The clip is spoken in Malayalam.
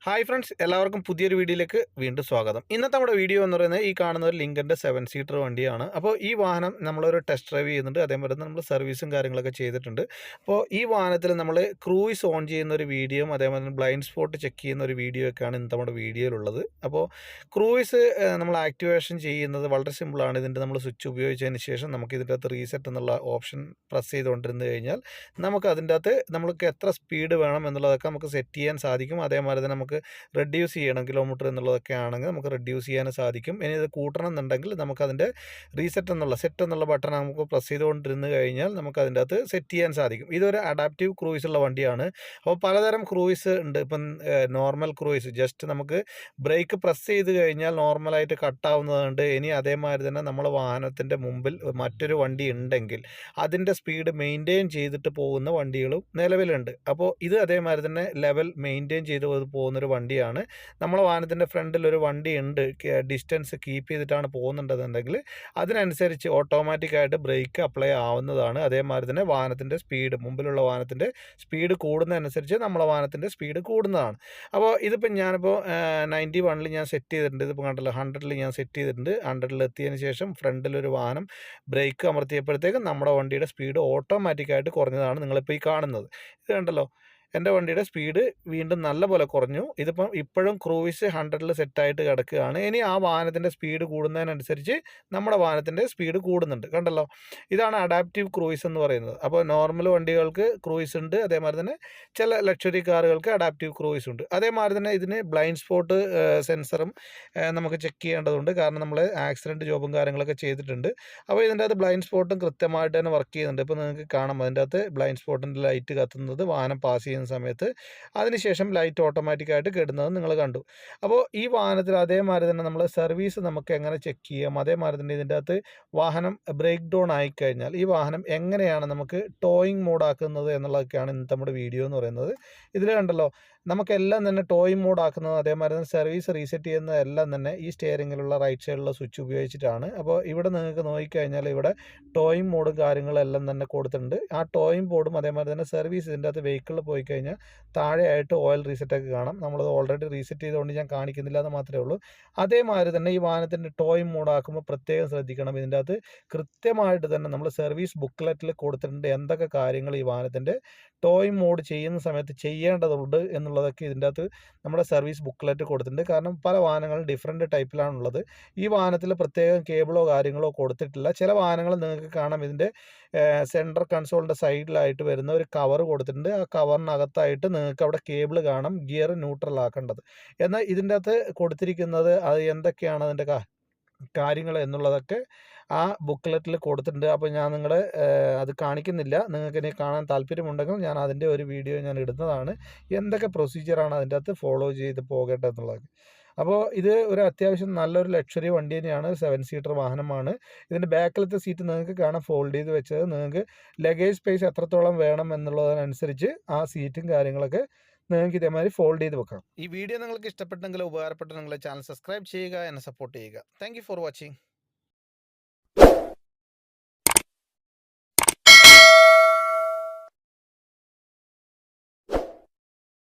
ഹായ് ഫ്രണ്ട്സ്, എല്ലാവർക്കും പുതിയൊരു വീഡിയോയിലേക്ക് വീണ്ടും സ്വാഗതം. ഇന്നത്തെ നമ്മുടെ വീഡിയോ എന്ന് പറയുന്നത് ഈ കാണുന്ന ഒരു ലിങ്കറിൻ്റെ 7 സീറ്റർ വണ്ടിയാണ്. അപ്പോൾ ഈ വാഹനം നമ്മളൊരു ടെസ്റ്റ് ഡ്രൈവ് ചെയ്യുന്നുണ്ട്. അതേപോലെ തന്നെ നമ്മൾ സർവീസും കാര്യങ്ങളൊക്കെ ചെയ്തിട്ടുണ്ട്. അപ്പോൾ ഈ വാഹനത്തിൽ നമ്മൾ ക്രൂയിസ് ഓൺ ചെയ്യുന്ന ഒരു വീഡിയോയും അതേപോലെ തന്നെ ബ്ലൈൻഡ് സ്പോട്ട് ചെക്ക് ചെയ്യുന്ന ഒരു വീഡിയോ ഒക്കെയാണ് ഇന്നത്തെ നമ്മുടെ വീഡിയോയിലുള്ളത്. അപ്പോൾ ക്രൂയിസ് നമ്മൾ ആക്ടിവേഷൻ ചെയ്യുന്നത് വളരെ സിമ്പിളാണ്. ഇതിൻ്റെ നമ്മൾ സ്വിച്ച് ഉപയോഗിച്ചതിന് ശേഷം നമുക്ക് ഇതിൻ്റെ അകത്ത് റീസെറ്റ് എന്നുള്ള ഓപ്ഷൻ പ്രസ് ചെയ്തുകൊണ്ടിരുന്നു കഴിഞ്ഞാൽ നമുക്ക് അതിൻ്റെ അകത്ത് നമ്മൾക്ക് എത്ര സ്പീഡ് വേണം എന്നുള്ളതൊക്കെ നമുക്ക് സെറ്റ് ചെയ്യാൻ സാധിക്കും. അതേമാതിരി തന്നെ നമുക്ക് റെഡ്യൂസ് ചെയ്യണം കിലോമീറ്റർ എന്നുള്ളതൊക്കെ ആണെങ്കിൽ നമുക്ക് റെഡ്യൂസ് ചെയ്യാൻ സാധിക്കും. ഇനി ഇത് കൂട്ടണം എന്നുണ്ടെങ്കിൽ നമുക്കതിൻ്റെ സെറ്റ് എന്നുള്ള ബട്ടൺ നമുക്ക് പ്രസ് ചെയ്തുകൊണ്ടിരുന്ന് കഴിഞ്ഞാൽ നമുക്ക് അതിൻ്റെ അകത്ത് സെറ്റ് ചെയ്യാൻ സാധിക്കും. ഇതൊരു അഡാപ്റ്റീവ് ക്രൂയിസ് ഉള്ള വണ്ടിയാണ്. അപ്പോൾ പലതരം ക്രൂയിസ് ഉണ്ട്. ഇപ്പം നോർമൽ ക്രൂയിസ് ജസ്റ്റ് നമുക്ക് ബ്രേക്ക് പ്രസ് ചെയ്ത് കഴിഞ്ഞാൽ നോർമലായിട്ട് കട്ടാവുന്നതുണ്ട്. ഇനി അതേമാതിരി തന്നെ നമ്മൾ വാഹനത്തിൻ്റെ മുമ്പിൽ മറ്റൊരു വണ്ടി ഉണ്ടെങ്കിൽ അതിൻ്റെ സ്പീഡ് മെയിൻറ്റെയിൻ ചെയ്തിട്ട് പോകുന്ന വണ്ടികളും നിലവിലുണ്ട്. അപ്പോൾ ഇത് അതേമാതിരി തന്നെ ലെവൽ മെയിൻറ്റെയിൻ ചെയ്ത് പോകുന്നൊരു വണ്ടിയാണ്. നമ്മളെ വാഹനത്തിൻ്റെ ഫ്രണ്ടിൽ ഒരു വണ്ടി ഉണ്ട്, ഡിസ്റ്റൻസ് കീപ്പ് ചെയ്തിട്ടാണ് പോകുന്നുണ്ടെന്നുണ്ടെങ്കിൽ അതിനനുസരിച്ച് ഓട്ടോമാറ്റിക്കായിട്ട് ബ്രേക്ക് അപ്ലൈ ആവുന്നതാണ്. അതേമാതിരി തന്നെ വാഹനത്തിൻ്റെ സ്പീഡ്, മുമ്പിലുള്ള വാഹനത്തിൻ്റെ സ്പീഡ് കൂടുന്നതനുസരിച്ച് നമ്മളെ വാഹനത്തിൻ്റെ സ്പീഡ് കൂടുന്നതാണ്. അപ്പോൾ ഇതിപ്പോൾ ഞാനിപ്പോൾ 91 ഞാൻ സെറ്റ് ചെയ്തിട്ടുണ്ട്. ഇതിപ്പോൾ കണ്ടല്ലോ 100 ഞാൻ സെറ്റ് ചെയ്തിട്ടുണ്ട്. 100 എത്തിയതിന് ശേഷം ഫ്രണ്ടിലൊരു വാഹനം ബ്രേക്ക് അമർത്തിയപ്പോഴത്തേക്കും നമ്മുടെ വണ്ടിയുടെ സ്പീഡ് ഓട്ടോമാറ്റിക്കായിട്ട് കുറഞ്ഞതാണ് നിങ്ങളിപ്പോൾ ഈ കാണുന്നത്. ഇത് കണ്ടല്ലോ, എൻ്റെ വണ്ടിയുടെ സ്പീഡ് വീണ്ടും നല്ലപോലെ കുറഞ്ഞു. ഇതിപ്പം ഇപ്പോഴും ക്രൂയിസ് 100 സെറ്റായിട്ട് കിടക്കുകയാണ്. ഇനി ആ വാഹനത്തിൻ്റെ സ്പീഡ് കൂടുന്നതിനനുസരിച്ച് നമ്മുടെ വാഹനത്തിൻ്റെ സ്പീഡ് കൂടുന്നുണ്ട്. കണ്ടല്ലോ, ഇതാണ് അഡാപ്റ്റീവ് ക്രൂയിസ് എന്ന് പറയുന്നത്. അപ്പോൾ നോർമൽ വണ്ടികൾക്ക് ക്രൂയിസ് ഉണ്ട്, അതേമാതിരി തന്നെ ചില ലക്ഷറി കാറുകൾക്ക് അഡാപ്റ്റീവ് ക്രൂയിസ് ഉണ്ട്. അതേമാതിരി തന്നെ ഇതിന് ബ്ലൈൻഡ് സ്പോട്ട് സെൻസറും നമുക്ക് ചെക്ക് ചെയ്യേണ്ടതുണ്ട്. കാരണം നമ്മൾ ആക്സിഡൻറ്റ് ജോബും കാര്യങ്ങളൊക്കെ ചെയ്തിട്ടുണ്ട്. അപ്പോൾ ഇതിൻ്റെ അകത്ത് ബ്ലൈൻഡ് സ്പോട്ടും കൃത്യമായിട്ട് തന്നെ വർക്ക് ചെയ്യുന്നുണ്ട്. ഇപ്പോൾ നിങ്ങൾക്ക് കാണാം, അതിൻ്റെ അകത്ത് ബ്ലൈൻഡ് സ്പോട്ടിൻ്റെ ലൈറ്റ് കത്തുന്നത് വാഹനം പാസ് ചെയ്യുന്ന സമയത്ത്, അതിനുശേഷം ലൈറ്റ് ഓട്ടോമാറ്റിക്കായിട്ട് കെടുന്നത് നിങ്ങൾ കണ്ടു. അപ്പോൾ ഈ വാഹനത്തിൽ അതേമാതിരി തന്നെ നമ്മൾ സർവീസ് നമുക്ക് എങ്ങനെ ചെക്ക് ചെയ്യാം, അതേമാതിരി തന്നെ ഇതിൻ്റെ അകത്ത് വാഹനം ബ്രേക്ക് ഡൗൺ ആയിക്കഴിഞ്ഞാൽ ഈ വാഹനം എങ്ങനെയാണ് നമുക്ക് ടോയിങ് മോഡാക്കുന്നത് എന്നുള്ളതൊക്കെയാണ് ഇന്നത്തെ നമ്മുടെ വീഡിയോ എന്ന് പറയുന്നത്. ഇതിൽ കണ്ടല്ലോ, നമുക്കെല്ലാം തന്നെ ടോയിങ് മോഡാക്കുന്നത് അതേമാതിരി തന്നെ സർവീസ് റീസെറ്റ് ചെയ്യുന്നതെല്ലാം തന്നെ ഈ സ്റ്റിയറിങ്ങിലുള്ള റൈറ്റ് സൈഡിലുള്ള സ്വിച്ച് ഉപയോഗിച്ചിട്ടാണ്. അപ്പോൾ ഇവിടെ നിങ്ങൾക്ക് നോക്കിക്കഴിഞ്ഞാൽ ഇവിടെ ടോയിങ് മോഡും കാര്യങ്ങളെല്ലാം തന്നെ കൊടുത്തിട്ടുണ്ട്. ആ ടോയിങ് ബോർഡും അതേമാതിരി തന്നെ സർവീസ് ഇതിൻ്റെ അകത്ത് വെഹിക്കിളിൽ പോയി കഴിഞ്ഞാൽ താഴെയായിട്ട് ഓയിൽ റീസെറ്റൊക്കെ കാണാം. നമ്മളത് ഓൾറെഡി റീസെറ്റ് ചെയ്തുകൊണ്ട് ഞാൻ കാണിക്കുന്നില്ല എന്ന് മാത്രമേ ഉള്ളൂ. അതേമാതിരി തന്നെ ഈ വാഹനത്തിൻ്റെ ടോയിങ് മോഡാക്കുമ്പോൾ പ്രത്യേകം ശ്രദ്ധിക്കണം. ഇതിൻ്റെ അകത്ത് കൃത്യമായിട്ട് തന്നെ നമ്മൾ സർവീസ് ബുക്ക്ലെറ്റിൽ കൊടുത്തിട്ടുണ്ട് എന്തൊക്കെ കാര്യങ്ങൾ ഈ വാഹനത്തിൻ്റെ ടോയിങ് മോഡ് ചെയ്യുന്ന സമയത്ത് ചെയ്യേണ്ടതുണ്ട് എന്നുള്ളതൊക്കെ ഇതിൻ്റെ അകത്ത് നമ്മുടെ സർവീസ് ബുക്ക്ലെറ്റ് കൊടുത്തിട്ടുണ്ട്. കാരണം പല വാഹനങ്ങളും ഡിഫറെൻറ്റ് ടൈപ്പിലാണുള്ളത്. ഈ വാഹനത്തിൽ പ്രത്യേകം കേബിളോ കാര്യങ്ങളോ കൊടുത്തിട്ടില്ല. ചില വാഹനങ്ങൾ നിങ്ങൾക്ക് കാണാം, ഇതിൻ്റെ സെൻട്രൽ കൺസോളിൻ്റെ സൈഡിലായിട്ട് വരുന്ന ഒരു കവർ കൊടുത്തിട്ടുണ്ട്. ആ കവറിനകത്തായിട്ട് നിങ്ങൾക്ക് അവിടെ കേബിൾ കാണാം, ഗിയർ ന്യൂട്രൽ ആക്കേണ്ടത്. എന്നാൽ ഇതിൻ്റെ അകത്ത് കൊടുത്തിരിക്കുന്നത് അത് എന്തൊക്കെയാണ് അതിൻ്റെ കാര്യങ്ങൾ എന്നുള്ളതൊക്കെ ആ ബുക്ക്ലെറ്റിൽ കൊടുത്തിട്ടുണ്ട്. അപ്പോൾ ഞാൻ നിങ്ങളെ അത് കാണിക്കുന്നില്ല. നിങ്ങൾക്ക് ഇനി കാണാൻ താല്പര്യമുണ്ടെങ്കിൽ ഞാൻ അതിൻ്റെ ഒരു വീഡിയോ ഞാൻ ഇടുന്നതാണ്, എന്തൊക്കെ പ്രൊസീജിയറാണ് അതിൻ്റെ അകത്ത് ഫോളോ ചെയ്ത് പോകേണ്ടതെന്നുള്ളത്. അപ്പോൾ ഇത് ഒരു അത്യാവശ്യം നല്ലൊരു ലക്ഷറി വണ്ടി തന്നെയാണ്. 7 സീറ്റർ വാഹനമാണ്. ഇതിൻ്റെ ബാക്കിലത്തെ സീറ്റ് നിങ്ങൾക്ക് കാണാൻ ഫോൾഡ് ചെയ്ത് വെച്ചത്. നിങ്ങൾക്ക് ലഗേജ് സ്പേസ് എത്രത്തോളം വേണം എന്നുള്ളതിനനുസരിച്ച് ആ സീറ്റും കാര്യങ്ങളൊക്കെ നിങ്ങൾക്ക് ഇതേമാതിരി ഫോൾഡ് ചെയ്ത് വെക്കാം. ഈ വീഡിയോ നിങ്ങൾക്ക് ഇഷ്ടപ്പെട്ടെങ്കിൽ ഉപകാരപ്പെട്ടെങ്കിൽ ചാനൽ സബ്സ്ക്രൈബ് ചെയ്യുക, എന്നെ സപ്പോർട്ട് ചെയ്യുക. Thank for watching.